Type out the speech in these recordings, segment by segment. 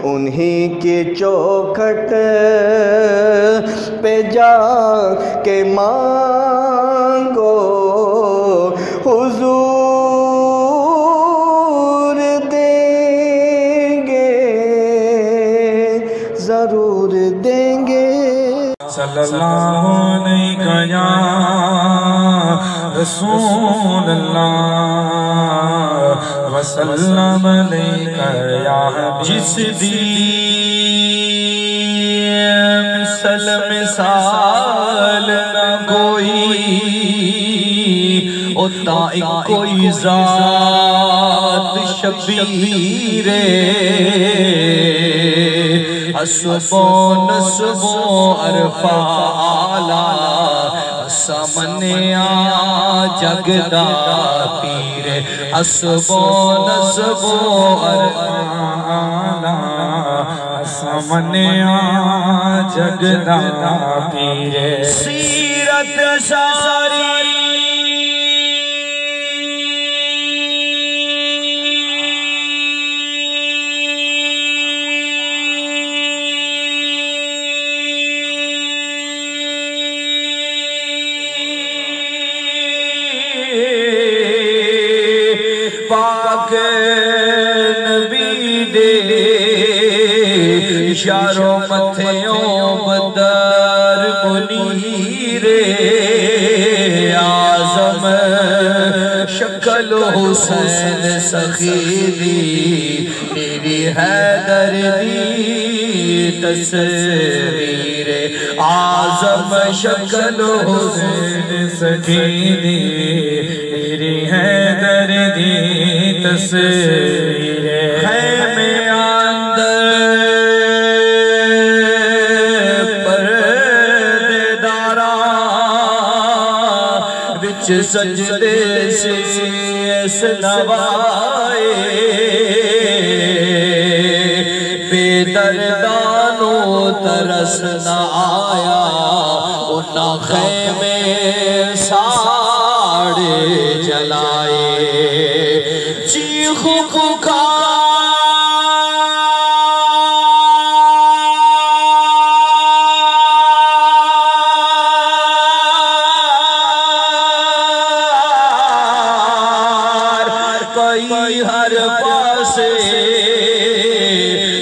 उन्हीं की चौखट पे जा के मांगो हुजूर देंगे, ज़रूर देंगे। सल्लल्लाहु अलैहि या रसूल अल्लाह वसल्लम अलैका या हबीब। जिस दिन मिसल मिसाल न कोई उता कोई ज़ात शबीरे हसबो नस्बो अरफाला समनिया जगदा पीरे हसबो नस्बो अरफाला समनिया जगदा पीरे। सीरत सारी पाक नबी दे यारो मथेओं बदर मुनीरे आज़म शक्ल हुसैन सखीदी मेरी हैदर दी तस्वीरे आज़म शक्ल हुसैन सखीदी मेरी हैदर दी तस्वीरे। खैमे अंदर पर्देदारा विच सजदे से नवाए बेदर्दानो तरस न आया उन्ना खैमे साड़े जलाए। चीख पुकार कई हर पासे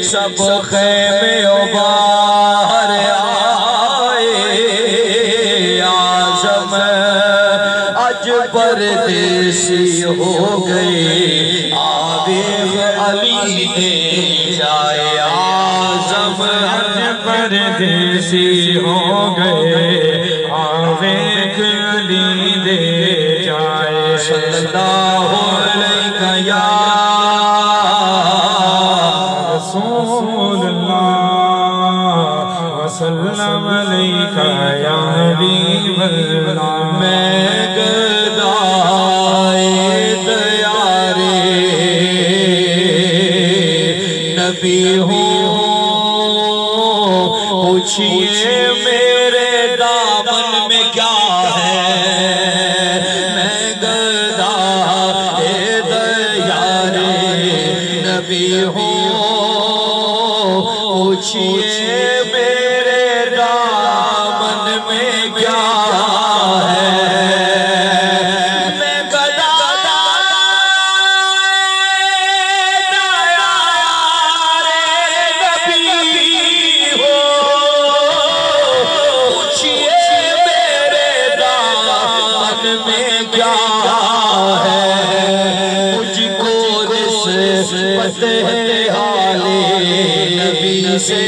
सब खैमे बाहर आए। आज़म आज परदेसी हो गए आवेग अली दे जाए। आज़म आज परदेसी हो गए आवेग अली दे जाए। सल्लल्लाहु अलैहि या रसूल अल्लाह वसल्लम अलैका या हबीब अल्लाह। मैं नबी हूँ पूछिए मेरे दामन में क्या है। मैं गदा दयारे नबी हूँ पूछिए मेरे दामन में क्या है। नबी से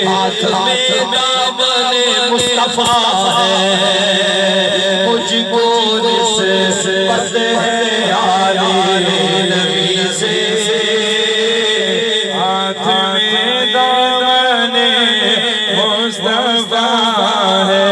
हाथ में दामन मुस्तफा है मुझको निस्बत है आले नबी से हाथ में दामन मुस्तफा है।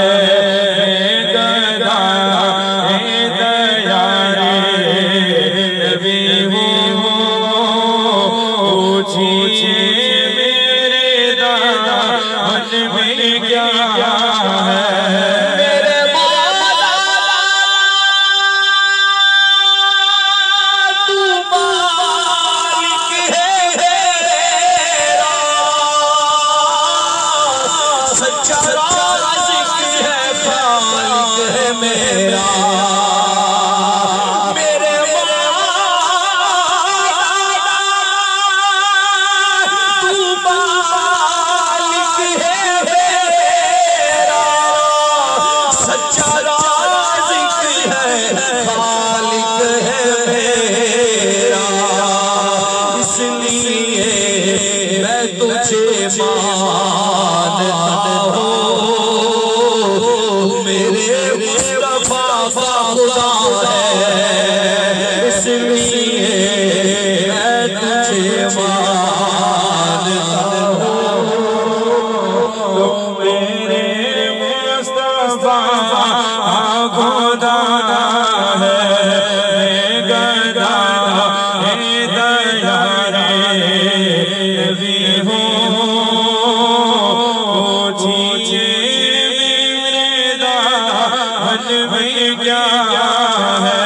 इसलिए मैं तुझे मानता हूँ, मेरे मुस्तफा का खुदा है, इसलिए मैं तुझे मानता हूँ, मेरे मुस्तफा खुदा है, गदा है दया भी हो पूछिए मेरे दान में क्या है।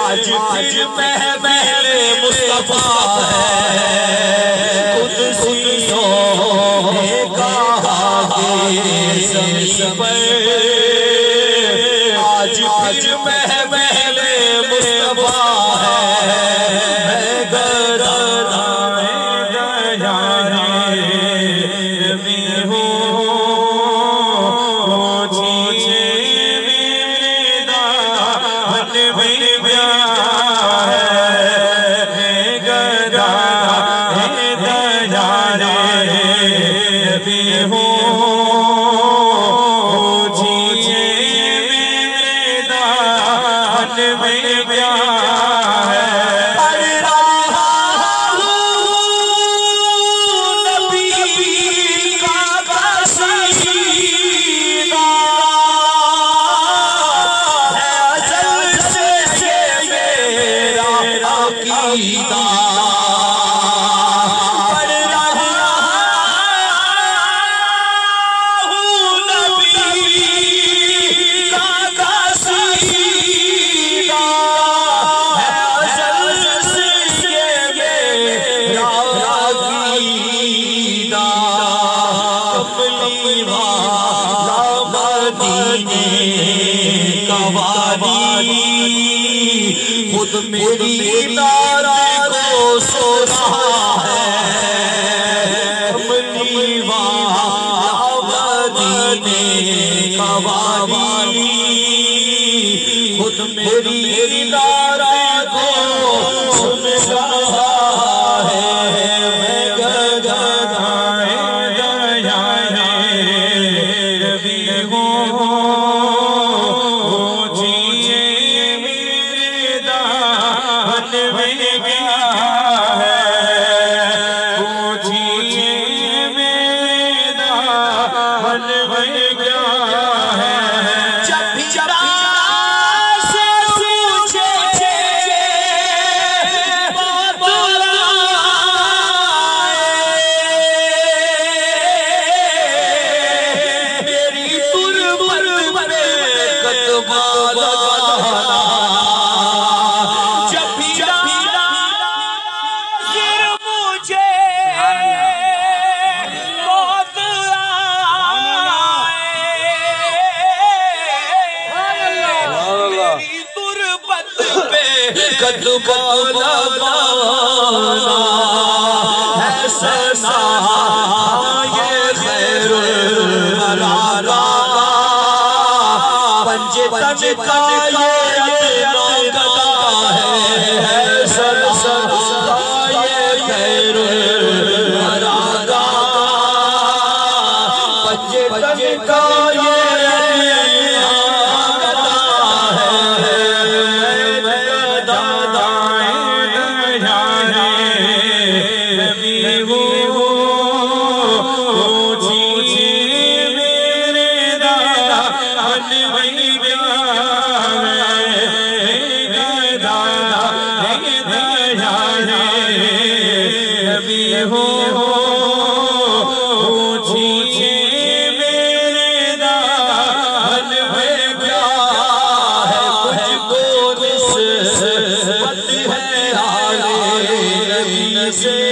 आज पहले मुस्तफा है, कुदसियों ने कहा कि आज पहले मुस्तफा है, गदा भी हो खुद मेरी नारा को सो रहा है, मदीने का वाली खुद मेरी नारा को सुन रहा है। मैं गदाए दया भी हो पंजे का ये हो निस्बत है आले नबी से